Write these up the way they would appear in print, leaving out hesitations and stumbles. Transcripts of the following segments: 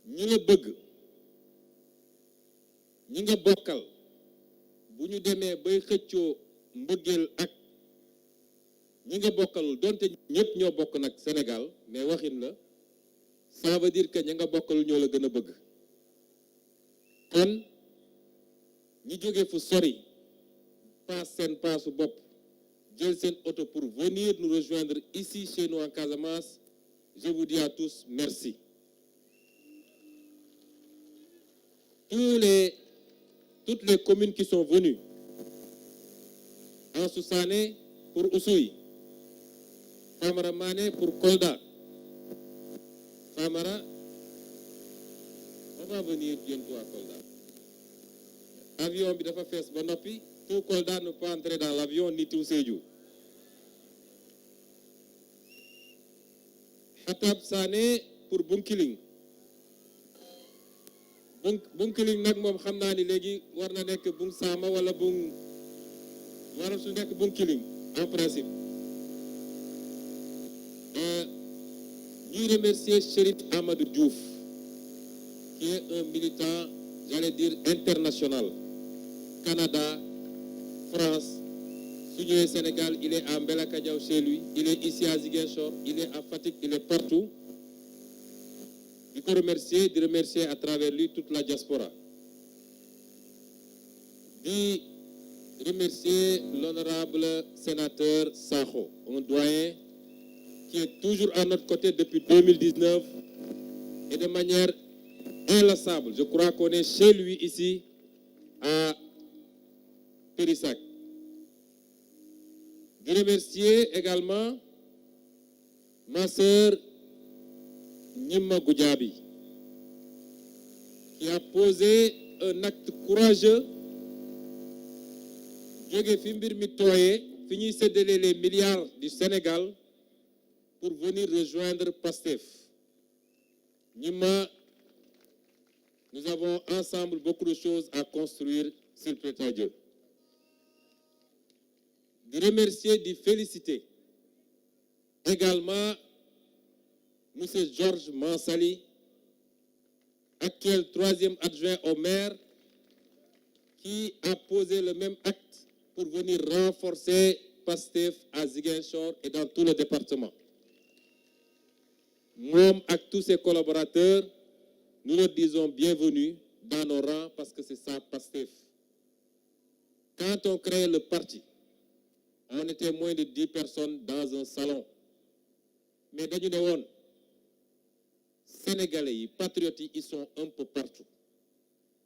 ñi la bëgg ñi nga bokkal bu ñu demee bay xëccoo mbëggeel ak ñi nga bokkalul donte ñëpp ñoo bokk nag Sénégal mais waxin la ça veut dire que ñi nga bokkalul ñoo la gën a bëgg kon ñi jóge fu sori paas seen paasu bopp jël seen auto pour venir nous rejoindre ici chez nous en Casamance, je vous dis à tous merci. Toutes les communes qui sont venues, Ansousané pour Oussouye, Famara Mané pour Kolda, Famara, on va venir bientôt à Kolda. Avion bi dafa fees ba noppi, tout Kolda ne peut pas entrer dans l'avion ni tout Sédhiou. Hatab Sané pour Bunkiling. Bunkiling nag moom xam naa ni léegi war na nekk Bung Sama wala war su nekk Bunkiling en principe. Ñuy remercier Chérif Amadou Diouf qui est un militant, j'allais dire international. Canada, France, su ñëwee Sénégal, il est à Mbelakadiao chez lui, il est ici à Ziguinchor, il est à Fatick, il est partout. Il faut remercier, de remercier à travers lui toute la diaspora. De remercier l'honorable sénateur Sakho, un doyen qui est toujours à notre côté depuis 2019 et de manière inlassable. Je crois qu'on est chez lui ici à Périssac. De remercier également ma sœur Nyima Goudiaby, qui a posé un acte courageux. Jóge fi mbir mi tooyee fi ñuy séddale les milliards du Sénégal pour venir rejoindre Pastef. Nyima, nous avons ensemble beaucoup de choses à construire s'il plaît à Dieu. De remercier, de féliciter également M. Georges Mansali, actuel 3e adjoint au maire, qui a posé le même acte pour venir renforcer Pastef à Ziguinchor et dans tout le département. Moi, avec tous ses collaborateurs, nous leur disons bienvenue dans nos rangs parce que c'est ça Pastef. Quand on crée le parti, on était moins de 10 personnes dans un salon. Mais dañu ne woon Sénégalais yi, patriotes yi, ils sont un peu partout.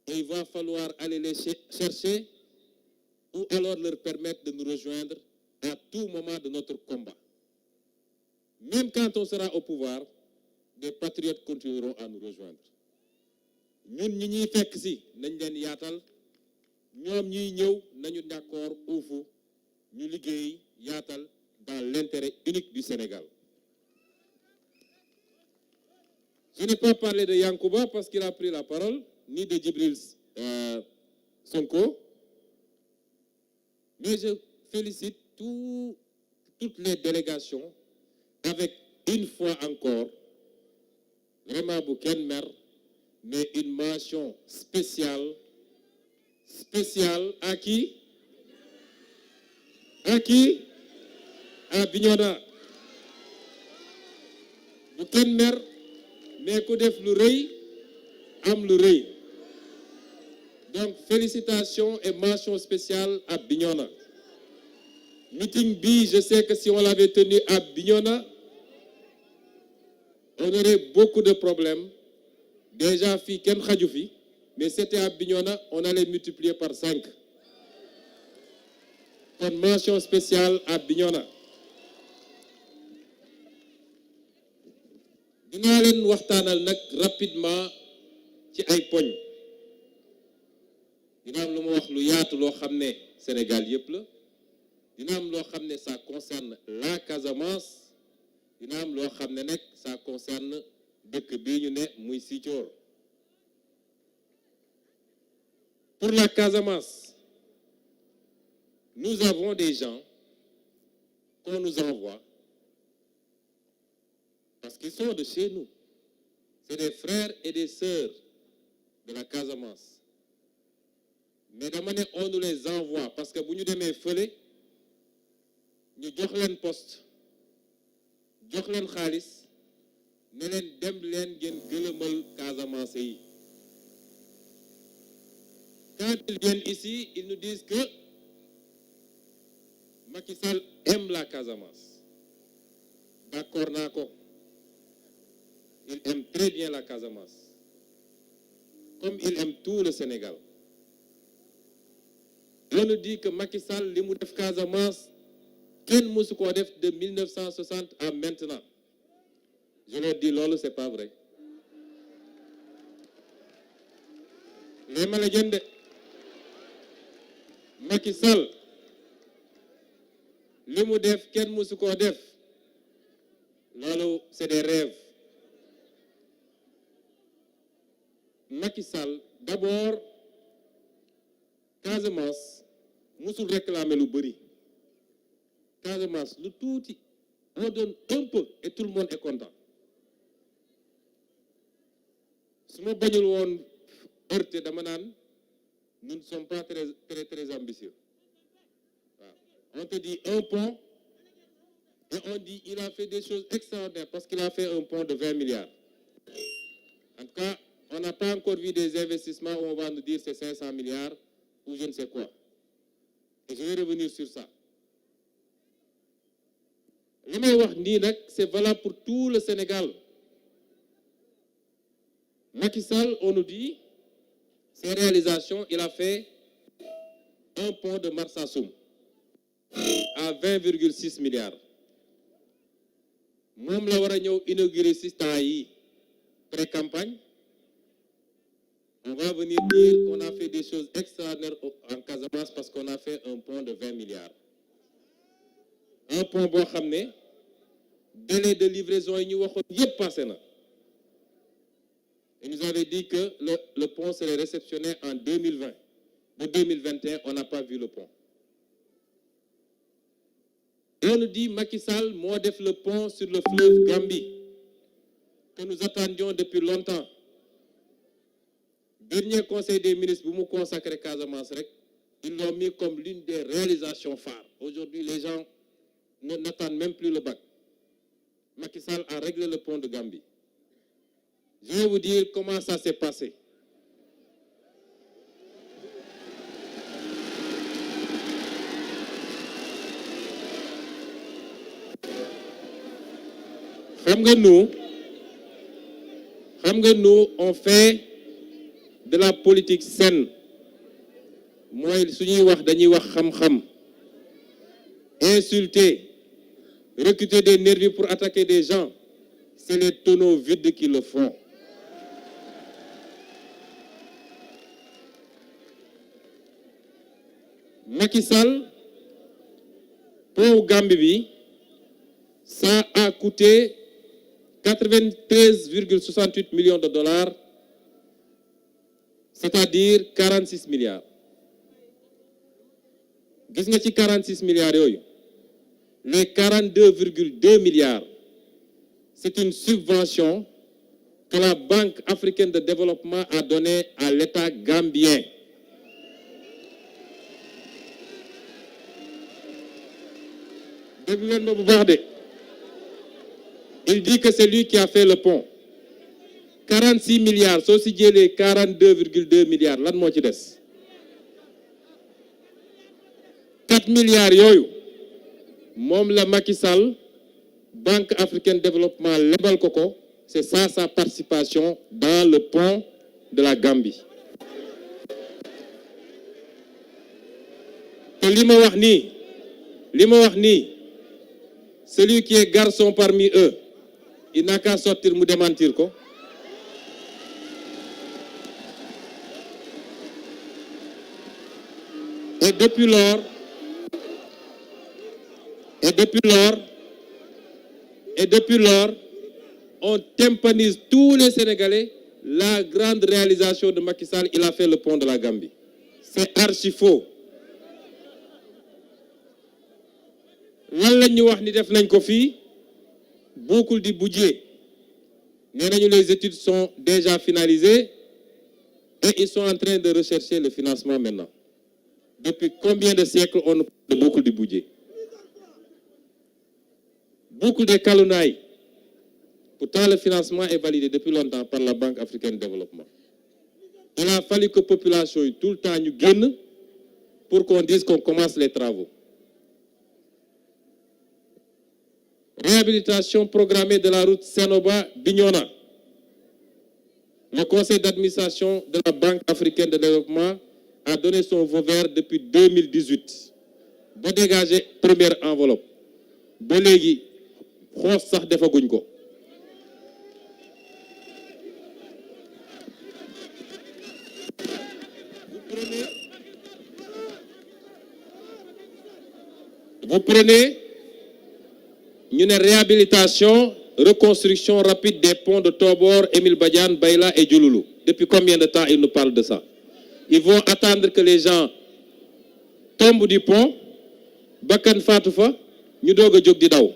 Et il va falloir aller les chercher ou alors leur permettre de nous rejoindre à tout moment de notre combat. Même quand on sera au pouvoir, des patriotes continueront à nous rejoindre. Ñun ñi ñuy fekk si nañ leen yaatal, ñoom ñuy ñëw nañu d'accord uufu ñu liggéey yaatal dans l'intérêt unique du Sénégal. Je n'ai pas parlé de Yankouba parce qu'il a pris la parole, ni de Djibril Sonko, mais je félicite toutes les délégations avec une fois encore, vraiment Bouken Mer, mais une mention spéciale à qui? À qui? À Bignona. Bouken Mer, mais ku def lu rëy am lu rëy. Donc félicitations et mention spéciale à Bignona. Meeting bi, je sais que si on l'avait tenu à Bignona, on aurait beaucoup de problèmes. Déjà fi ken xaju fi, mais c'était à Bignona, on allait multiplier par 5. Une mention spéciale à Bignona. Dinaa leen waxtaanal nag rapidement ci ay poñ. Dina am lu ma wax lu yaatu loo xam ne Sénégal yëpp la. Dina am loo xam ne ça concerne la Casamance. Dina am loo xam ne nag ça concerne dëkk bii ñu ne muy Ziguinchor. Pour la Casamance, nous avons des gens qu'on nous envoie parce qu'ils sont de chez nous. c'est des frères et des sœurs de la Casamance. Mais dama ne on nous les envoie parce que bu ñu demee fële ñu jox leen poste jox leen xaalis ne leen dem leen ngeen gëlëmal Casamance yi. Quand ils viennent ici, ils nous disent que Macky Sall aime la Casamance. D'accord nako. Il aime très bien la Casamance. Comme il aime tout le Sénégal. On nous dit que Macky Sall li mu def Casamance kenn mësu ko def de 1960 à maintenant. Je leur dis loolu c'est pas vrai. Les ma la jënd Macky Sall li mu def kenn mësu ko def. Loolu c'est des rêves. Macky Sall d'abord Casamance musul réclamer lu bëri. Casamance lu tuuti on donne un peu et tout le monde est content. su ma bañul woon heurté dama naan nous ne sommes pas très ambitieux. On te dit un pont et on dit il a fait des choses extraordinaires parce qu'il a fait un pont de 20 milliards. En tout cas, on n'a pas encore vu des investissements où on va nous dire c'est 500 milliards ou je ne sais quoi. Et je vais revenir sur ça. Li may wax nii nag c'est valable pour tout le Sénégal. Macky Sall, on nous dit, ses réalisations, il a fait un pont de Marsassoum à 20,6 milliards. Moom la war a ñëw inaugurer ci temps yi pré-campagne. On va venir dire qu'on a fait des choses extraordinaires en Casamance parce qu'on a fait un pont de 20 milliards. Un pont boo xam ne délai de livraison yi ñu waxoon yépp passé na. Il nous avait dit que le pont serait réceptionné en 2020. En 2021, on n'a pas vu le pont. Et on nous dit Macky Sall moo def le pont sur le fleuve Gambie que nous attendions depuis longtemps. Dernier conseil des ministres bu mu consacré Casamance rek, ils l'ont mis comme l'une des réalisations phares. Aujourd'hui, les gens n'attendent même plus le bac. Macky Sall a réglé le pont de Gambie. Je vais vous dire comment ça s'est passé. Xam nga nous on fait de la politique saine. Mooy suñuy wax dañuy wax xam-xam. Insulter, recruter des nervis pour attaquer des gens, c'est les tonneaux vides qui le font. Macky Sall, pour Gambie bi, ça a coûté 93,68 millions de dollars, c'est-à-dire 46 milliards. Gis nga ci 46 milliards yooyu, les 42,2 milliards, c'est une subvention que la Banque africaine de développement a donnée à l'État gambien. Il dit que c'est lui qui a fait le pont. 46 milliards, soo si jëlee 42,2 milliards, lan moo ci des? 4 milliards yooyu, moom la Macky Sall, Banque africaine de développement lebal ko, c'est ça sa participation dans le pont de la Gambie. Et li ma wax nii, celui qui est garçon parmi eux, il n'a qu'à sortir mu démentir ko. Et depuis lors, on tympanise tous les Sénégalais. La grande réalisation de Macky Sall, il a fait le pont de la Gambie. C'est archi faux. Lan lañ ñu wax ni def nañ ko fii, bokkul di budget. Les études sont déjà finalisées et ils sont en train de rechercher le financement maintenant. Depuis combien de siècles on parle de boucle du budget? Boucle de Kalounaï. Pourtant, le financement est validé depuis longtemps par la Banque africaine de développement. Il a fallu que la population ait tout le temps nous gagne pour qu'on dise qu'on commence les travaux. Réhabilitation programmée de la route Sénoba-Bignona. Le conseil d'administration de la Banque africaine de développement a donné son feu vert depuis 2018. Pour dégager première enveloppe. Ba légui xoss sax defaguñ ko. Vous prenez une réhabilitation, reconstruction rapide des ponts de Tobor, Émile Badiane, Baïla et Djouloulou. Depuis combien de temps ils nous parlent de ça? Ils vont attendre que les gens tombent du pont, Bakan Fatoufa, ñu doga jog di daw.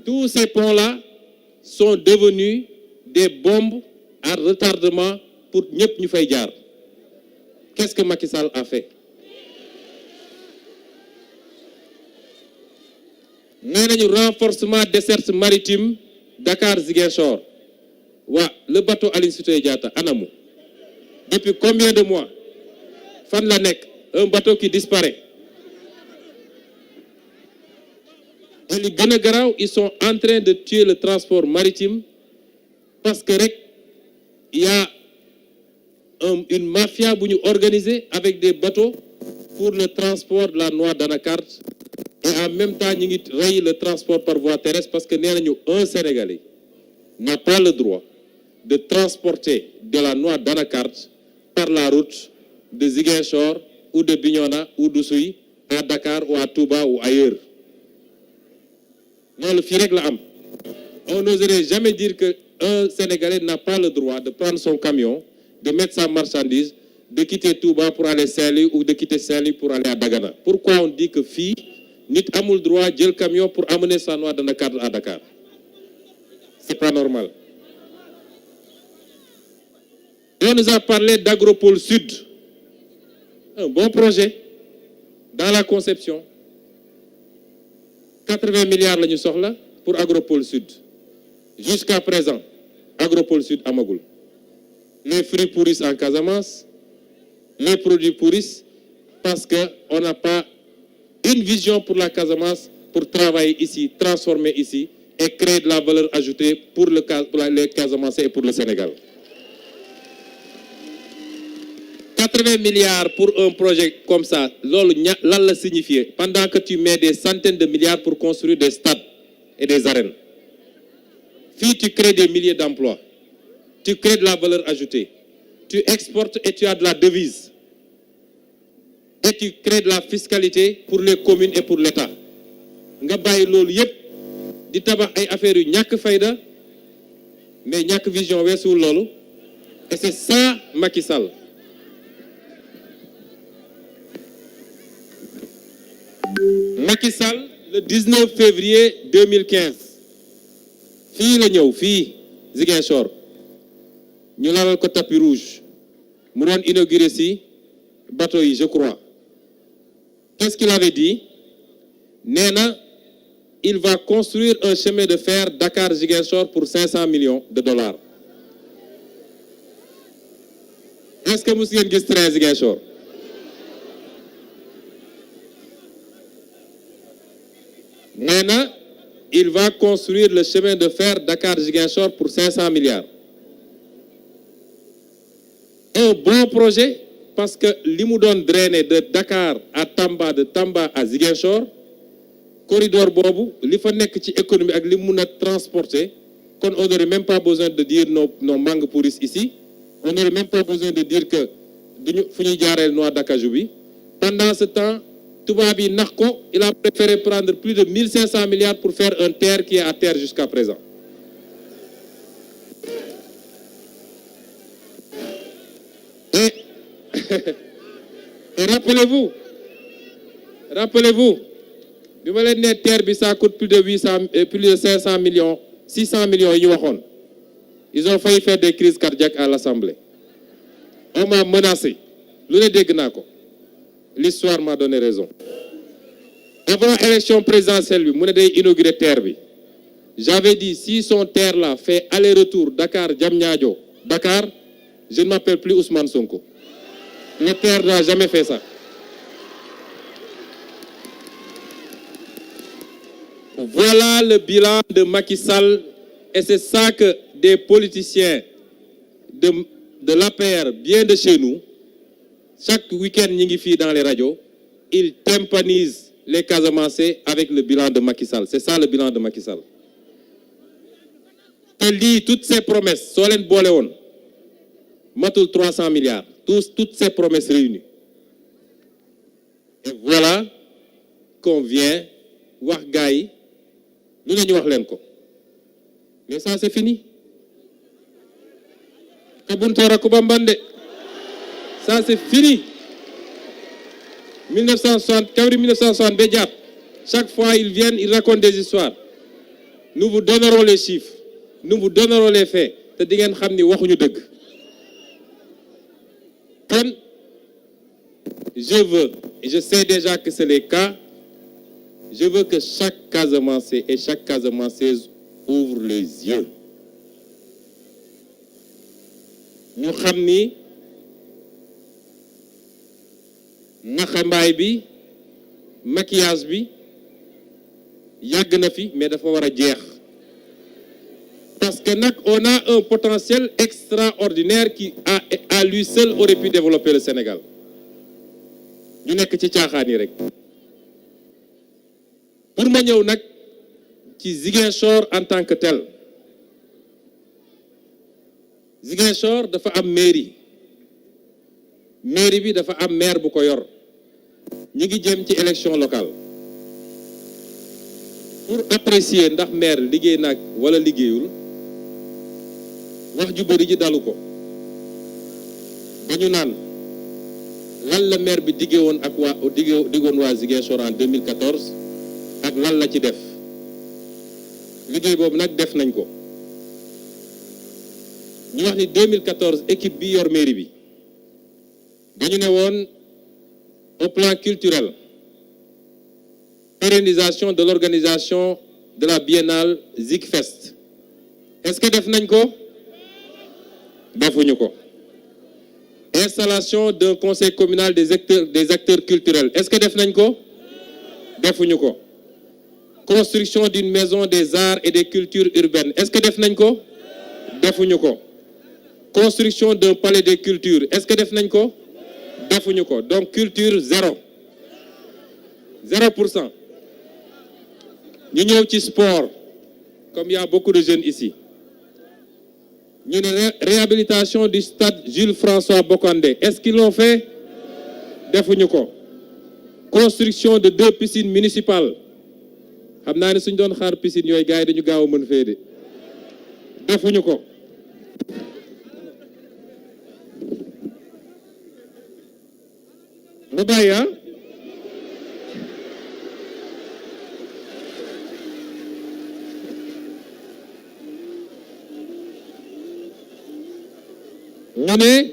Tous ces ponts-là sont devenus des bombes à retardement pour ñep ñu fay jaar. Qu'est-ce que Macky Sall a fait? Nous avons un renforcement desserte maritime Dakar-Ziguinchor. Le bateau Aline Sitoé Diatta, Anamou. Depuis combien de mois? Fan la nek, un bateau qui disparaît. Et les Ganagaraw, ils sont en train de tuer le transport maritime parce que il y a une mafia organisée avec des bateaux pour le transport de la noix d'Anakart. Et en même temps, nous rayons le transport par voie terrestre parce que un Sénégalais n'a pas le droit de transporter de la noix d'Anakart par la route de Ziguinchor ou de Bignona ou d'Oussouy à Dakar ou à Touba ou ailleurs. Non, le FIREG l'a. On n'oserait jamais dire qu'un Sénégalais n'a pas le droit de prendre son camion, de mettre sa marchandise, de quitter Touba pour aller à Saint-Louis ou de quitter Saint-Louis pour aller à Dagana. Pourquoi on dit que fille nit amul droit jël camion pour amener sa noix de Dakar à Dakar? C'est pas normal. On nous a parlé d'Agropole Sud. Un bon projet dans la conception. 80 milliards la ñu soxla pour Agropole Sud. Jusqu'à présent, Agropole Sud amagul. Les fruits pourrissent en Casamance, les produits pourrissent parce qu'on n'a pas une vision pour la Casamance, pour travailler ici, transformer ici et créer de la valeur ajoutée pour les Casamancés et pour le Sénégal. 80 milliards pour un projet comme ça, l'alla signifie pendant que tu mets des centaines de milliards pour construire des stades et des arènes. Puis tu crées des milliers d'emplois, tu crées de la valeur ajoutée, tu exportes et tu as de la devise. Et tu crées de la fiscalité pour les communes et pour l'État. Nga baye lolou yépp di tabax ay affaires yu ñak fayda mais ñak vision wessul lolou et c'est ça Macky Sall. Macky Sall le 19 février 2015 fi la ñew fi Ziguinchor ñu lalal ko tapis rouge mu doon inaugurer ci bateau yi je crois. Qu'est-ce qu'il avait dit? Néna, il va construire un chemin de fer Dakar-Ziguinchor pour 500 millions de dollars. Est-ce que vous avez vu train Ziguinchor? Néna, il va construire le chemin de fer Dakar-Ziguinchor pour 500 milliards. Un bon projet. Parce que l'imoudon drainé de Dakar à Tamba, de Tamba à Ziguinchor, corridor bobu, li fa nek ci économie ak li mëna transporter, qu'on n'aurait même pas besoin de dire nos mangues pourrissent ici, on n'aurait même pas besoin de dire que fuñu jaarel noix d'acajou bi. Pendant ce temps, Toubabi Narko, il a préféré prendre plus de 1500 milliards pour faire un terre qui est à terre jusqu'à présent. Et rappelez-vous, terre ça coûte plus de 500 millions, 600 millions. Ils ont failli faire des crises cardiaques à l'Assemblée. On m'a menacé. L'histoire m'a donné raison. Avant l'élection présidentielle, je inauguré terre. J'avais dit, si son terre là fait aller-retour Dakar, Diamniadio, Dakar, je ne m'appelle plus Ousmane Sonko. Le terre n'a jamais fait ça. Voilà le bilan de Macky Sall, et c'est ça que des politiciens de l'APR, bien de chez nous, chaque week-end, dans les radios, ils tympanisent les Casamancés avec le bilan de Macky Sall. C'est ça le bilan de Macky Sall. Il dit toutes ces promesses, Solen Boléon, Matul 300 milliards, toutes ces promesses réunies. Et voilà qu'on vient, voir Gaï, nous n'avons pas l'enco. Mais ça, c'est fini. Ça, c'est fini. 1960, 1960, chaque fois ils viennent, ils racontent des histoires. Nous vous donnerons les chiffres. Nous vous donnerons les faits. Je veux, et je sais déjà que c'est le cas, je veux que chaque Casamancé et chaque Casamançaise ouvre les yeux. Nous savons naxambaay bi maquillage bi yàgg na fi mais dafa war a jeex parce que nag on a un potentiel extraordinaire qui à lui seul aurait pu développer le Sénégal ñu nekk ci caaxaan yi rek pour ma ñëw nag ci Ziguinchor en tant que tel Ziguinchor dafa am mairie bi dafa am maire bu ko yor ñu ngi jëm ci élection locale pour apprécier ndax maire liggéey nag wala liggéeyul wax ju bëri ji dalu ko dañu naan lan la maire bi diggé woon ak waa diggoon waa Ziguinchor en 2014 ak lan la ci def liggéey boobu nag def nañ ko ñu wax ni 2014 équipe bi yor mairie bi dañu ne woon au plan culturel pérennisation de l'organisation de la biennale Zigfest est-ce que def nañ ko defuñu ko installation d'un conseil communal des acteurs culturels est-ce que def nañ ko defuñu ko construction d'une maison des arts et des cultures urbaines est-ce que def nañ ko defuñu ko construction d'un palais des cultures est-ce que def nañ ko defuñu ko donc culture 0% ñu ñëw ci sport comme il y a beaucoup de jeunes ici ñu ne réhabilitation du stade Jules François Bocandé est-ce qu'ils l'ont fait defuñu ko construction de 2 piscines municipales xam naa ne suñ doon xaar piscine yooyu gars yi dañu gaaw a mën fee de defuñu ko mu bàyyi ñu ne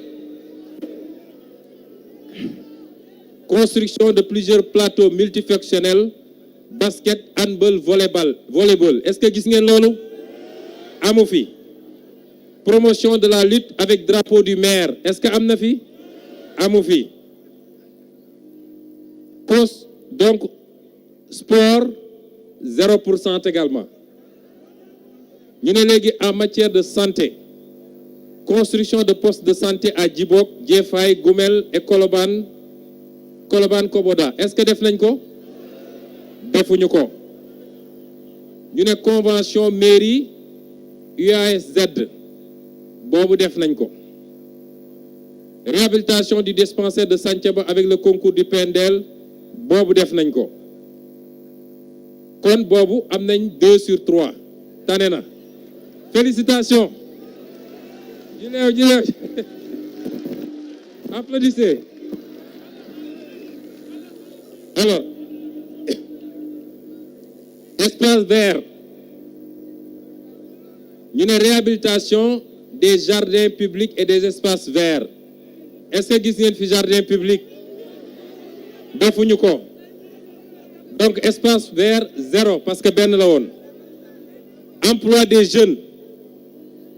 construction de plusieurs plateaux multifonctionnels basket handball volleyball est-ce que gis ngeen loolu amu fi promotion de la lutte avec drapeau du maire est-ce que am na fi amu fi donc sport 0% également ñu ne léegi en matière de santé construction de postes de santé à Djibok, Djefay, Goumel et Koloban Koboda est-ce que def nañ ko defuñu ko ñu ne convention mairie UASZ boobu def nañ ko réhabilitation du dispensaire de Santhiaba avec le concours du PNDL boobu def nañ ko kon boobu am nañ 2 sur 3 tane na félicitations Jilew applaudissez alors espace vert Une réhabilitation des jardins publics et des espaces verts. Est-ce que gis ngeen fi jardin public? Defuñu ko. Donc espace vert zéro parce que benn la woon. Emploi des jeunes.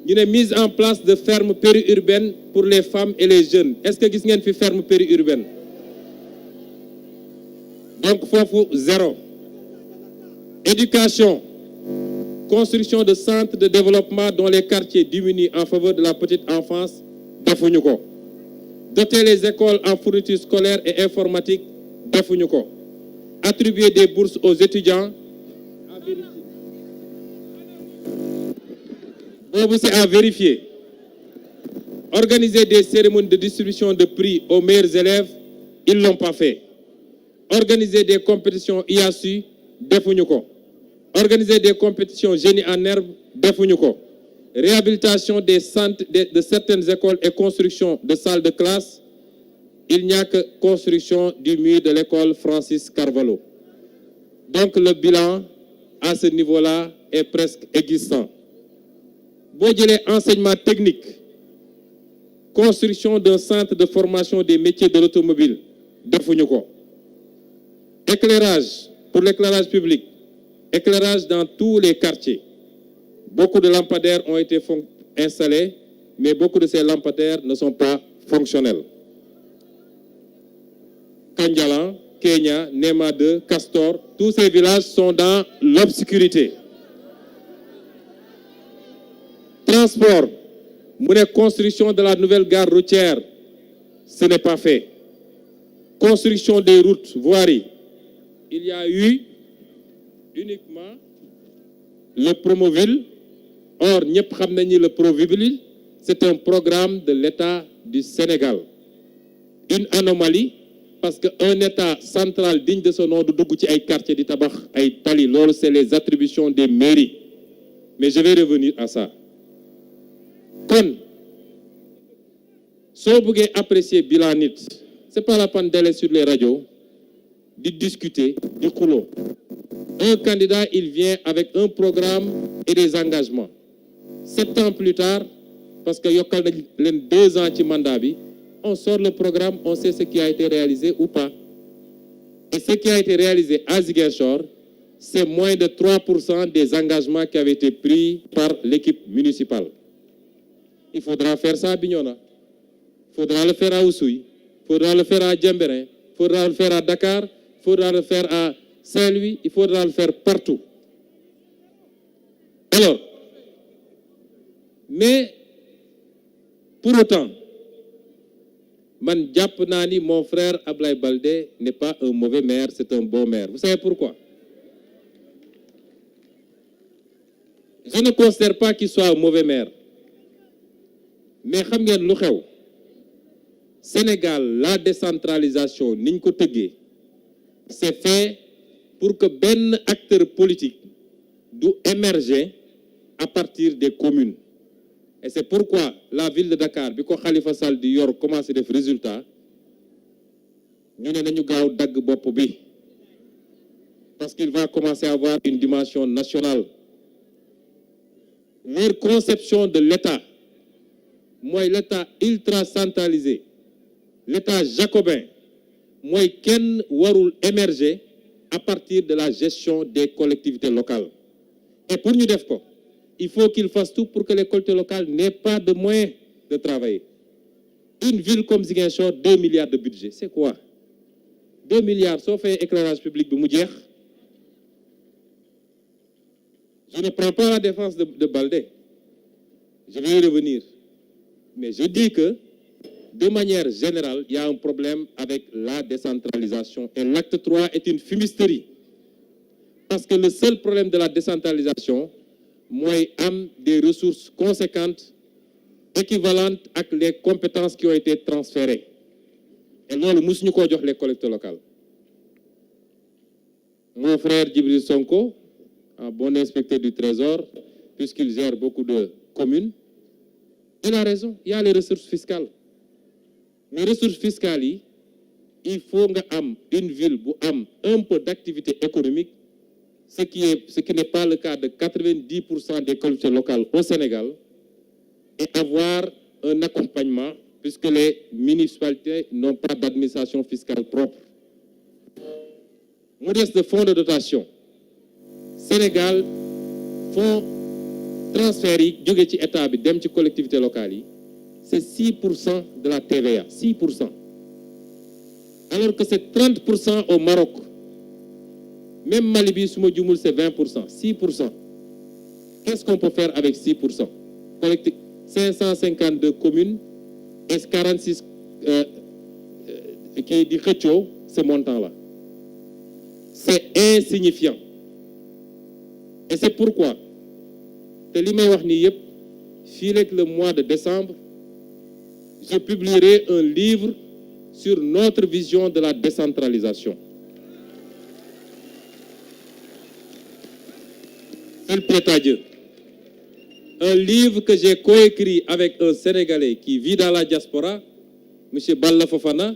Une mise en place de fermes périurbaines pour les femmes et les jeunes. Est-ce que gis ngeen fi ferme périurbaine? Donc foofu zéro. Éducation. Construction de centres de développement dans les quartiers diminuent en faveur de la petite enfance. Defuñu ko. Doter les écoles en fournitures scolaires et informatiques. Defuñu ko. Attribuer des bourses aux étudiants. C'est à vérifier. Organiser des cérémonies de distribution de prix aux meilleurs élèves, ils ne l'ont pas fait. Organiser des compétitions IASU, defuñu ko. Organiser des compétitions génie en herbe, defuñu ko. Réhabilitation des centres de certaines écoles et construction de salles de classe, il n'y a que construction du mur de l'école Francis Carvalho. Donc le bilan à ce niveau-là est presque existant. Boo jëlee enseignement technique, construction d'un centre de formation des métiers de l'automobile, defuñu ko. Éclairage, pour l'éclairage public, éclairage dans tous les quartiers. Beaucoup de lampadaires ont été installés, mais beaucoup de ces lampadaires ne sont pas fonctionnels. Kandialan, Kenya, Nema 2, Castor, tous ces villages sont dans l'obscurité. Transport, construction de la nouvelle gare routière, ce n'est pas fait. Construction des routes, voiries, il y a eu uniquement le Promoville. Or, le Promoville, c'est un programme de l'État du Sénégal. Une anomalie, parce qu'un État central digne de son nom de dugg ci ay quartier di tabax ay tali, c'est les attributions des mairies. Mais je vais revenir à ça. Kon, si vous voulez apprécier bilan nit, c'est pas la peine d'aller sur les radios, de discuter, du couloir. Un candidat, il vient avec un programme et des engagements. 7 ans plus tard, parce qu'il y a 2 ans de mandat, on sort le programme, on sait ce qui a été réalisé ou pas. Et ce qui a été réalisé à Ziguinchor, c'est moins de 3% des engagements qui avaient été pris par l'équipe municipale. Il faudra faire ça à Bignona. Il faudra le faire à Oussouye. Il faudra le faire à Djemberin. Il faudra le faire à Dakar. Il faudra le faire à Saint-Louis. Il faudra le faire partout. Alors, mais pour autant, Man Diap Nani, mon frère Ablaye Baldé, n'est pas un mauvais maire, c'est un bon maire. Vous savez pourquoi? Je ne considère pas qu'il soit un mauvais maire. Mais xam ngeen lu xew Sénégal, la décentralisation niñ ko tëggee c'est fait pour que ben acteur politique du émerger à partir des communes. Et c'est pourquoi la ville de Dakar, bi ko Khalifa Sall di yor commencé def résultat, ñu ne nañu gaaw dagg bopp bi parce qu'il va commencer à avoir une dimension nationale. Leur conception de l'État, moi l'État ultra centralisé, l'État jacobin, moi ken warul émerger à partir de la gestion des collectivités locales. Et pour nous def ko, il faut qu'il fasse tout pour que les collectivités locales n'aient pas de moyens de travailler. Une ville comme Ziguinchor, 2 milliards de budget, c'est quoi? 2 milliards, sauf éclairage public, je ne prends pas la défense de Baldé. Je vais y revenir. Mais je dis que, de manière générale, il y a un problème avec la décentralisation. Et l'acte 3 est une fumisterie. Parce que le seul problème de la décentralisation, moi, am des ressources conséquentes, équivalentes avec les compétences qui ont été transférées. Et nous, nous avons les collectivités locales. Mon frère Djibril Sonko, un bon inspecteur du Trésor, puisqu'il gère beaucoup de communes, il a raison, il y a les ressources fiscales. Les ressources fiscales, il faut une ville qui a un peu d'activité économique, ce qui n'est pas le cas de 90% des collectivités locales au Sénégal, et avoir un accompagnement, puisque les municipalités n'ont pas d'administration fiscale propre. Modeste de fonds de dotation. Sénégal, fonds transfert yi jóge ci état bi dem ci collectivités locales yi, c'est 6% de la TVA, 6%. Alors que c'est 30% au Maroc. Même Mali bi su ma jumul c'est 20%, 6%. Qu'est-ce qu'on peut faire avec 6%? 552 communes et 46 qui dit xëccoo ce montant-là. C'est insignifiant. Et c'est pourquoi, te li may wax nii yëpp, fii rek le mois de décembre, je publierai un livre sur notre vision de la décentralisation. S'il plaît à Dieu. Un livre que j'ai coécrit avec un Sénégalais qui vit dans la diaspora, M. Balla Fofana.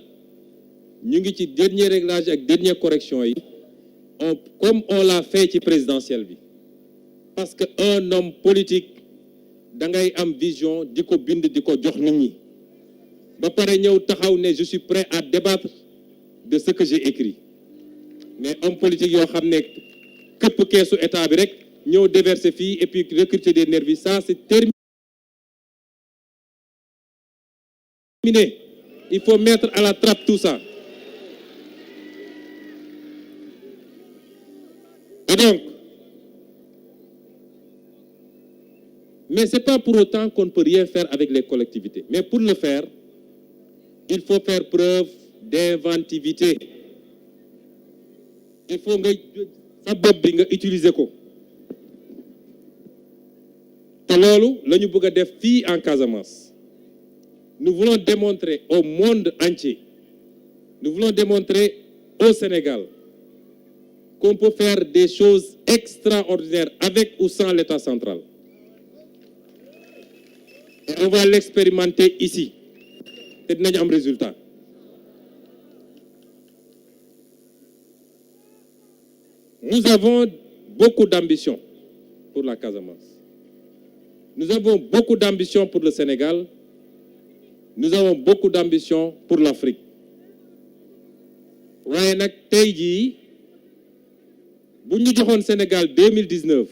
Nous avons ci dernier réglage et dernière correction. Comme on l'a fait ci présidentiel. Parce qu'un homme politique, da ngay am vision, diko bind, diko jox nit ñi. Ba paré ñew taxaw né je suis prêt à débattre de ce que j'ai écrit. Mais homme politique yo xamné kepp keesu état bi rek ñëw déverser fii et puis recruter des nervis, ça c'est terminé. Il faut mettre à la trappe tout ça. Et donc, mais ce n'est pas pour autant qu'on ne peut rien faire avec les collectivités. Mais pour le faire, il faut faire preuve d'inventivité. Il faut utiliser quoi. En Casamance. Nous voulons démontrer au monde entier, nous voulons démontrer au Sénégal qu'on peut faire des choses extraordinaires avec ou sans l'État central. Et on va l'expérimenter ici. Et nous avons un résultat. Nous avons beaucoup d'ambition pour la Casamance. Nous avons beaucoup d'ambition pour le Sénégal. Nous avons beaucoup d'ambition pour l'Afrique. waaye nag tey jii bu ñu joxoon Sénégal 2019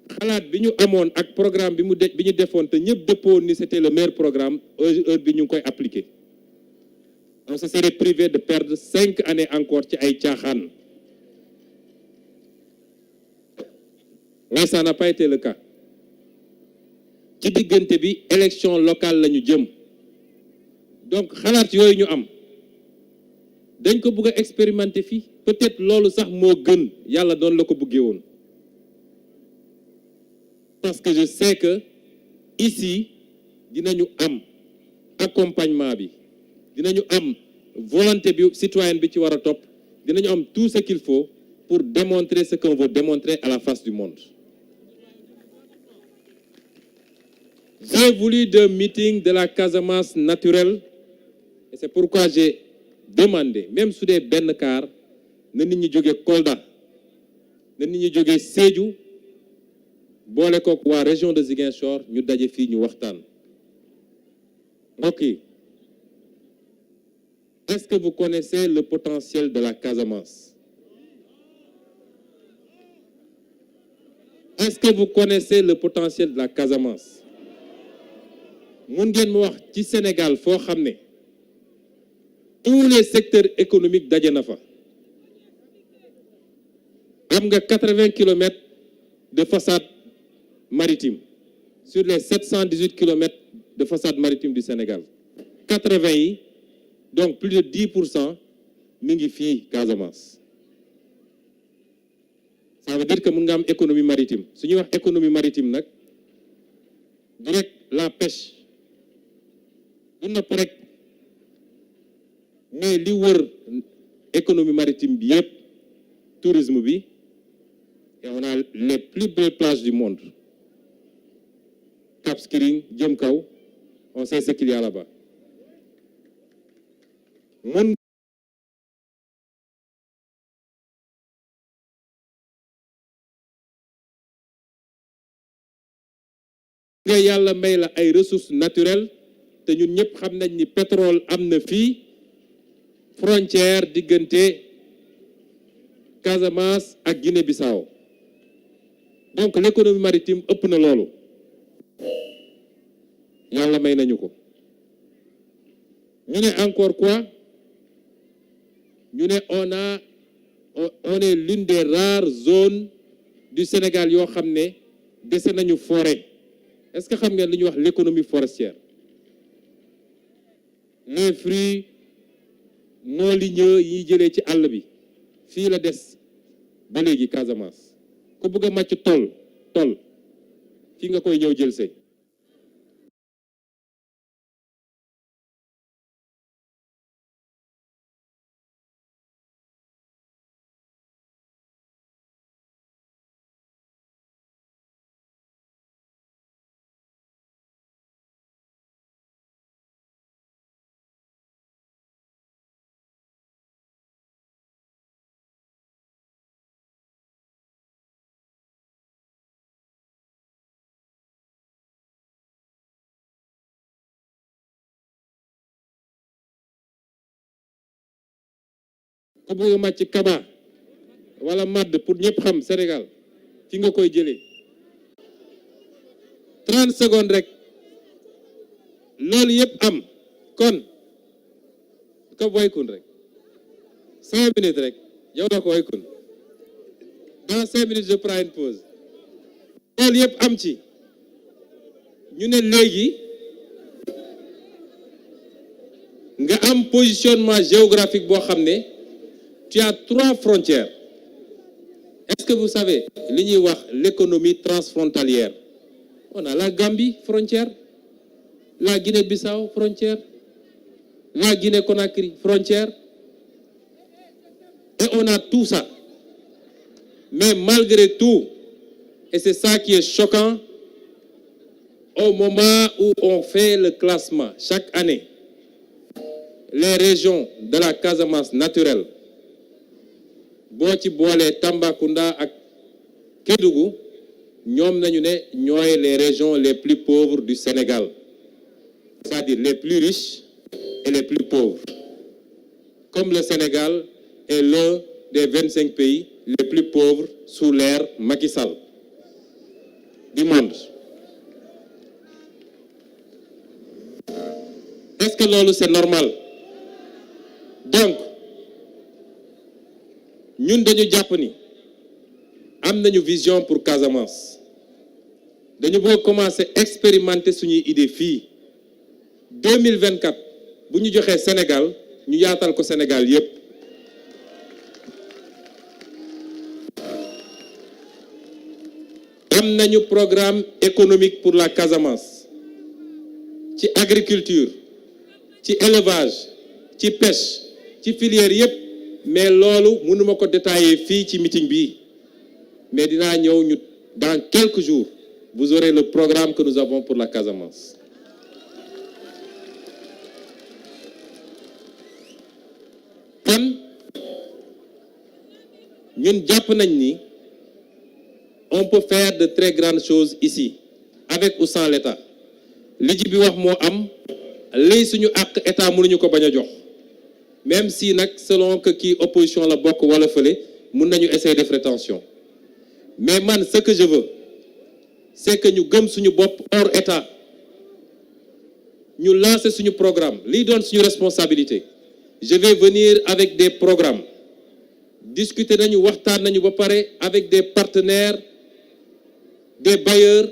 xalaat bi ñu amoon ak programme bi ñu defoon te ñëpp dëppoon ni c'était le meilleur programme heure bi ñu ngi koy appliquer. On se serait privé de perdre 5 années encore ci ay caaxaan. Mais ça n'a pas été le cas. Ci diggante bi élection locale la ñu jëm. Donc xalaat yooyu ñu am dañ ko bëgg a expérimenter fii peut-être loolu sax moo gën yàlla doon la ko bëggee woon. Parce que je sais que ici dinañu am accompagnement bi dinañu am volonté bi citoyenne bi ci war a topp dinañu am tout ce qu'il faut pour démontrer ce qu'on veut démontrer à la face du monde. J'ai voulu d'un meeting de la Casamance naturelle et c'est pourquoi j'ai demandé, même sous des benn car, na nit ñi jóge Kolda, na nit ñi jóge Sédhiou, boole kook waa région de Ziguinchor ñu daje fii ñu waxtaan. Ok. Est-ce que vous connaissez le potentiel de la Casamance? Est-ce que vous connaissez le potentiel de la Casamance? Mun ngeen ma wax ci Sénégal foo xam ne tous les secteurs économiques daje na fa. Am nga 80 kilomètres de façade maritime sur les 718 kilomètres de façade maritime du Sénégal. 80 yi, donc plus de 10% mi ngi fii Casamance. Ça veut dire que mun nga am économie maritime. Su ñuy wax économie maritime nag direct la pêche. Du nopp rek mais li wër économie maritime bi yëpp tourisme bi et on a les plus belles plages du monde. Cap Skirring jëm kaw on sait ce qu'il y a là-bas. nga yàlla may la ay ressources naturelles te ñun ñëpp xam nañ ni pétrole am na fii frontière diggante Casamance ak Guinée-Bissau donc l'économie maritime ëpp na loolu yàlla may nañu ko ñu ne encore quoi ñu ne on est l'une des rares zones du Sénégal yoo xam ne dese nañu forêt est-ce que xam ngeen li ñuy wax l'économie forestière les fruits non ligneux yi jëlee ci àll bi fii la des ba léegi Casamance ku bëgg a màcc tool fii nga koy ñëw jël see ku bëgg a màcc kaba wala madd pour ñëpp xam Sénégal fi nga koy jëlee 30 secondes rek loolu yëpp am kon ko boykun rek 5 minutes rek yow doo ko boykun dans 5 minutes je prends une pause loolu yëpp am ci ñu ne léegi nga am positionnement géographique boo xam ne tu as 3 frontières. Est-ce que vous savez l'économie transfrontalière? On a la Gambie, frontière, la Guinée-Bissau, frontière, la Guinée-Conakry, frontière, et on a tout ça. Mais malgré tout, et c'est ça qui est choquant, au moment où on fait le classement, chaque année, les régions de la Casamance naturelle, boo ci boolee Tambacounda ak Kédougou ñoom nañu ne ñooy les régions les plus pauvres du Sénégal, c'est-à-dire les plus riches et les plus pauvres, comme le Sénégal est l'un des 25 pays les plus pauvres sous l'ère Macky Sall du monde. Est-ce que loolu c'est normal? Donc ñun dañu jàpp ni am nañu vision pour Casamance dañu bëgg commencer expérimenter suñuy idée fii 2024 bu ñu joxee Sénégal ñu yaatal ko Sénégal yépp am nañu programme économique pour la Casamance ci agriculture ci élevage ci pêche ci filière yépp mais loolu mënuma ko détailler fii ci meeting bi mais dinaa ñëw ñu dans quelques jours vous aurez le programme que nous avons pour la Casamance. kon ñun jàpp nañ ni on peut faire de très grandes choses ici avec ou sans l'État li ji bi wax moo am lii suñu àq état mënuñu ko bañ a jox. Même si selon que qui opposition la bokk wala fële mun nañu essayer de rétention mais man ce que je veux c'est que ñu gëm suñu bopp hors état ñu lancer suñu programme lii doon suñu responsabilité je vais venir avec des programmes discuter nañu waxtaan nañu ba pare avec des partenaires des bailleurs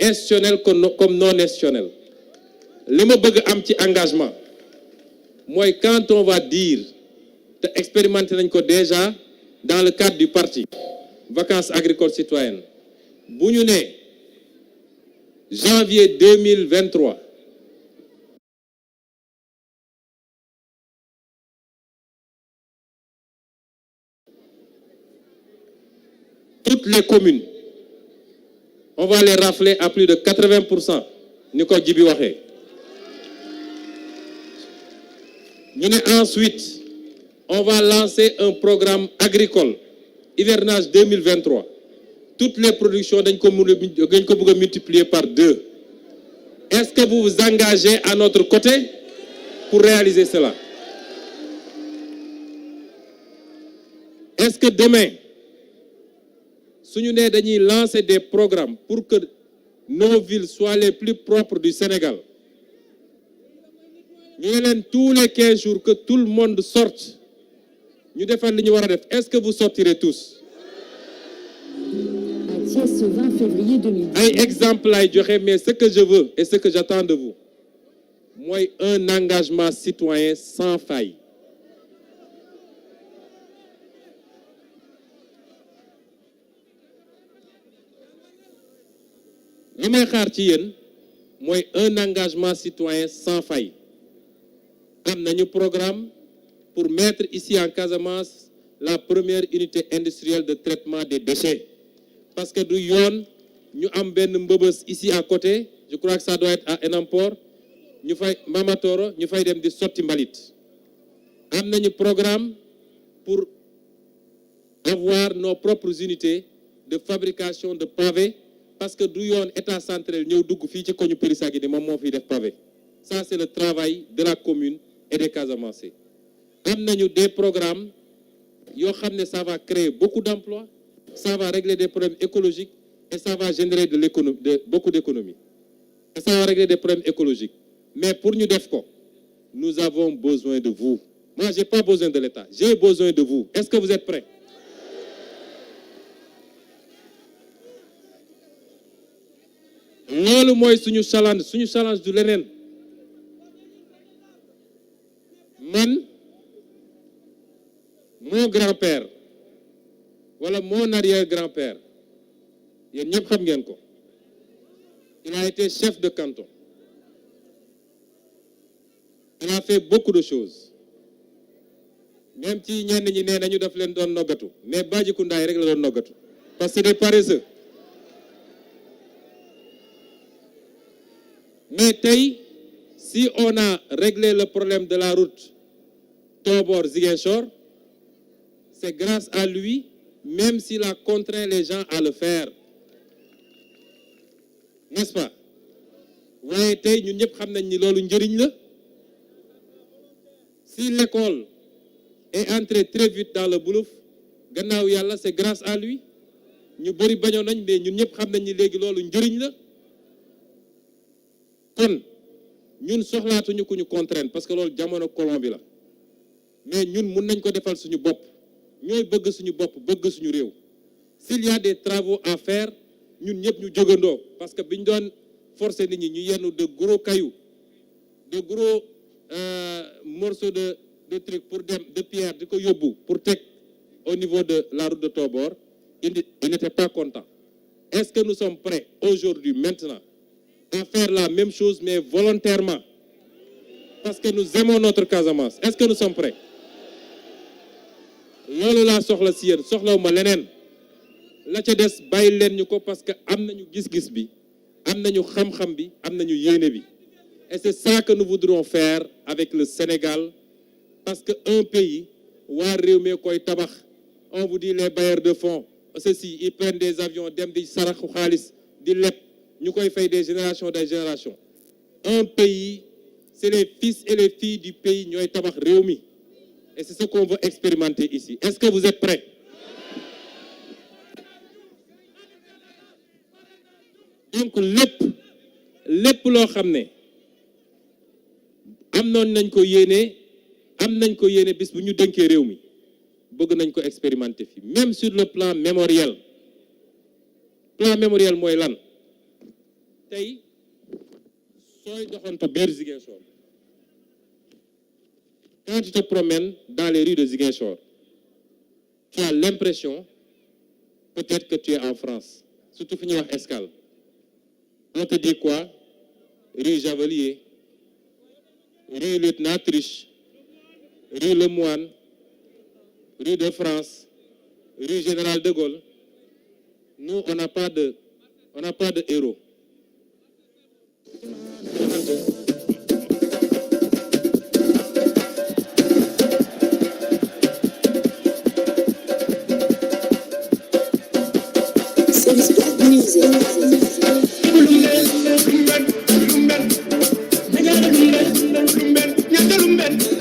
institutionnels comme non institutionnels li ma bëgg am ci engagement moi, quand on va dire, expérimenter déjà dans le cadre du parti, Vacances agricoles citoyennes, janvier 2023, toutes les communes, on va les rafler à plus de 80%, Nico Djibi Wahe. Ensuite, on va lancer un programme agricole, hivernage 2023. Toutes les productions, on va multiplier par 2. Est-ce que vous vous engagez à notre côté pour réaliser cela? Est-ce que demain, si nous allons lancer des programmes pour que nos villes soient les plus propres du Sénégal, nous allons tous les 15 jours que tout le monde sorte, nous défendons ce que nous devons faire. Est-ce que vous sortirez tous? Ce 20 février 2010. Un exemple là, mais ce que je veux et ce que j'attends de vous, moi, un engagement citoyen sans faille. Li may xaar ci yéen mooy un engagement citoyen sans faille. Am nañu programme pour mettre ici en Casamance la première unité industrielle de traitement des déchets. Parce que du yoon ñu am benn mbëbës ici à côté, je crois que ça doit être à Enampor, ñu fay Mamatoro, ñu fay dem di sotti mbalit. Am nañu programme pour avoir nos propres unités de fabrication de pavés, parce que du yoon état central ñëw dugg fii ci koñu Périssaguine moom moo fiy def pavé. Ça c'est le travail de la commune et des Casamançais. Am nañu des programmes yoo xam ne ça va créer beaucoup d'emplois, ça va régler des problèmes écologiques et ça va générer beaucoup d'économies. Et ça va régler des problèmes écologiques. Mais pour nous def ko, nous avons besoin de vous. Moi, j'ai pas besoin de l'État, j'ai besoin de vous. Est-ce que vous êtes prêts? loolu mooy suñu challenge du leneen. Man mon grand-père wala mon arrière-grand-père yéen ñëpp xam ngeen ko, il a été chef de canton, il a fait beaucoup de choses, même ci ñenn ñi nee nañu daf leen doon noggatu, mais Badji Koundaye rek la doon noggatu parce que des paresseux. Mais tey, si on a réglé le problème de la route Tobor-Ziguinchor, c'est grâce à lui, même s'il a contraint les gens à le faire. N'est-ce pas? waaye tey ñun ñëpp xam nañ ni loolu njëriñ la. Si l'école est entrée très vite dans le Boulouf, gannaaw yàlla c'est grâce à lui. ñu bëri bañoon nañ mais ñun ñëpp xam nañ ni léegi loolu njëriñ la. kon ñun soxlaatuñu ku ñu contraindre parce que loolu jamono colon bi la, mais ñun mun nañ ko defal suñu bopp, ñooy bëgg suñu bopp bëgg suñu réew. S'il y a des travaux à faire, ñun ñëpp ñu jógandoo, parce que biñ doon forcer nit ñi ñu yenn de gros cailloux, de gros morceaux de trucs pour dem de pierre di ko yóbbu pour teg au niveau de la route de Tobor, ils n'étaient pas contents. Est-ce que nous sommes prêts aujourd'hui, maintenant, à faire la même chose mais volontairement, parce que nous aimons notre Casamance? Est-ce que nous sommes prêts? loolu laa soxla si yéen, soxlawuma leneen. La ca des bàyyi leen ñu ko parce que am nañu gis-gis bi, am nañu xam-xam bi, am nañu yéene bi. Et c'est ça que nous voudrons faire avec le Sénégal, parce que un pays waa réew mi koy tabax. On vous dit les bailleurs de fonds, ceux-ci ils prennent des avions dem di saraxu xaalis di leb. Nous avons fait des générations. Un pays, c'est les fils et les filles du pays qui ont été réunis. Et c'est ce qu'on veut expérimenter ici. Est-ce que vous êtes prêts? Donc, lépp loo xam ne am nañ ko yéene bis bu ñu dénkee réew mi bëgg nañ ko expérimenter fii, même sur le plan mémoriel. Plan mémoriel mooy lan? Tey sooy doxantu biir Ziguinchor, quand tu te promènes dans les rues de Ziguinchor, tu as l'impression peut-être que tu es en France, surtout fi ñuy wax Escale. On te dit quoi? Rue Javelier, rue Lieutenant Triche, rue Lemoine, rue de France, rue Général de Gaulle. Nous, on n'a pas de héros. Music. leen